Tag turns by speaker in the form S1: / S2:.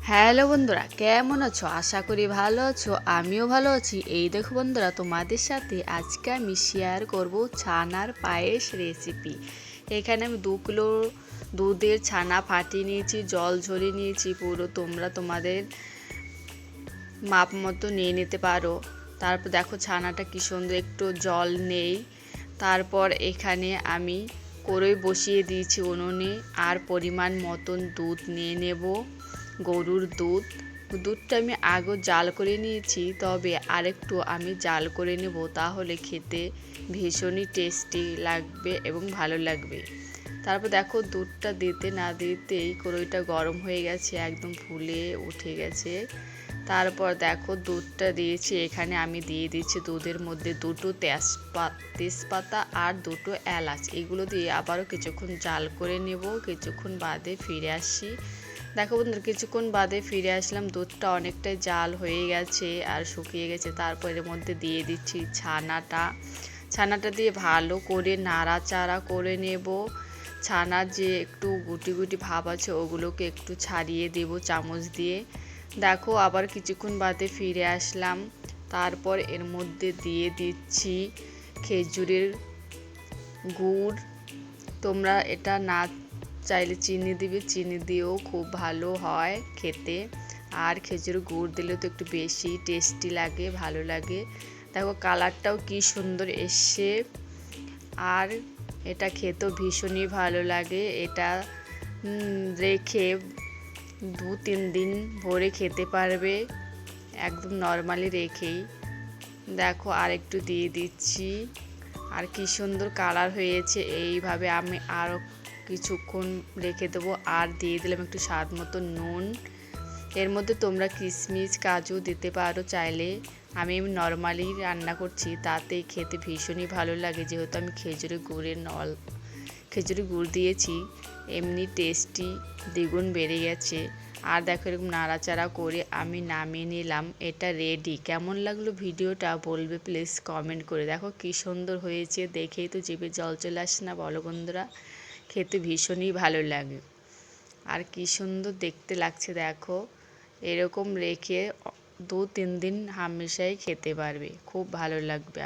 S1: Hello বন্ধুরা, কেমন আছো? আশা করি ভালো আছো। আমিও ভালো আছি। এই দেখো বন্ধুরা, তোমাদের সাথে আজকে আমি শেয়ার করব ছানার পায়েস রেসিপি। এখানে আমি 2 কিলো দুধের ছানা ফাটিয়ে নিয়েছি, জল ঝরিয়ে নিয়েছি। পুরো তোমরা তোমাদের মাপ মতো নিয়ে নিতে পারো। তারপর দেখো ছানাটা কি সুন্দর, একটু জল নেই। তারপর এখানে আমি কড়াই বসিয়ে দিয়েছি উনুনে, আর পরিমাণ মতন দুধ নিয়ে নেব, গরুর দুধ। দুধটা আমি আগে জাল করে নিয়েছি, তবে আরেকটু আমি জাল করে নেব, তাহলে খেতে ভীষণই টেস্টি লাগবে এবং ভালো লাগবে। তারপর দেখো দুধটা দিতে না দিতেই কড়াইটা গরম হয়ে গেছে, একদম ফুলে উঠে গেছে। তারপর দেখো দুধটা দিয়েছি, এখানে আমি দিয়ে দিচ্ছি দুধের মধ্যে 2টো তেজপাতা আর 2টো এলাচ। এগুলো দিয়ে আবারও কিছুক্ষণ জাল করে নেব। কিছুক্ষণ বাদে ফিরে আসি। দেখো বন্ধুরা, কিছুক্ষণ বাদে ফিরে আসলাম। দুধটা অনেকটাই জাল হয়ে গেছে আর শুকিয়ে গেছে। তারপর এর মধ্যে দিয়ে দিচ্ছি ছানাটা দিয়ে ভালো করে নাড়াচাড়া করে নেব। ছানার যে একটু গুটি গুটি ভাব আছে, ওগুলোকে একটু ছাড়িয়ে দেব চামচ দিয়ে। দেখো আবার কিছুক্ষণ বাদে ফিরে আসলাম। তারপর এর মধ্যে দিয়ে দিচ্ছি খেজুরের গুড়। তোমরা এটা না চাইলে চিনি দিবে, চিনি দিয়েও খুব ভালো হয় খেতে। আর খেজুর গুড় দিলে তো একটু বেশি টেস্টি লাগে, ভালো লাগে। দেখো কালারটাও কি সুন্দর এসছে, আর এটা খেতেও ভীষণই ভালো লাগে। এটা রেখে 2-3 দিন ভরে খেতে পারবে, একদম নর্মালি রেখেই। দেখো আর একটু দিয়ে দিচ্ছি, আর কি সুন্দর কালার হয়েছে। এইভাবে আমি আরও কিছুক্ষণ রেখে দেবো, আর দিয়ে দিলাম একটু স্বাদ মতো নুন। এর মধ্যে তোমরা কিশমিশ কাজু দিতে পারো চাইলে। আমি নর্মালি রান্না করছি, তাতেই খেতে ভীষণই ভালো লাগে, যেহেতু আমি খেজুরের গুড় দিয়েছি। এমনি টেস্টি দ্বিগুণ বেড়ে গেছে। আর দেখো এরকম নাড়াচাড়া করে আমি নামিয়ে নিলাম। এটা রেডি। কেমন লাগলো ভিডিওটা বলবে প্লিজ কমেন্ট করে। দেখো কি সুন্দর হয়েছে, দেখেই তো জিভে জল চলে আসছে না বলো বন্ধুরা? খেতে ভীষণই ভালো লাগে, আর কি সুন্দর দেখতে লাগছে দেখো। এরকম রেখে 2-3 দিন হামেশাই খেতে পারবে, খুব ভালো লাগবে।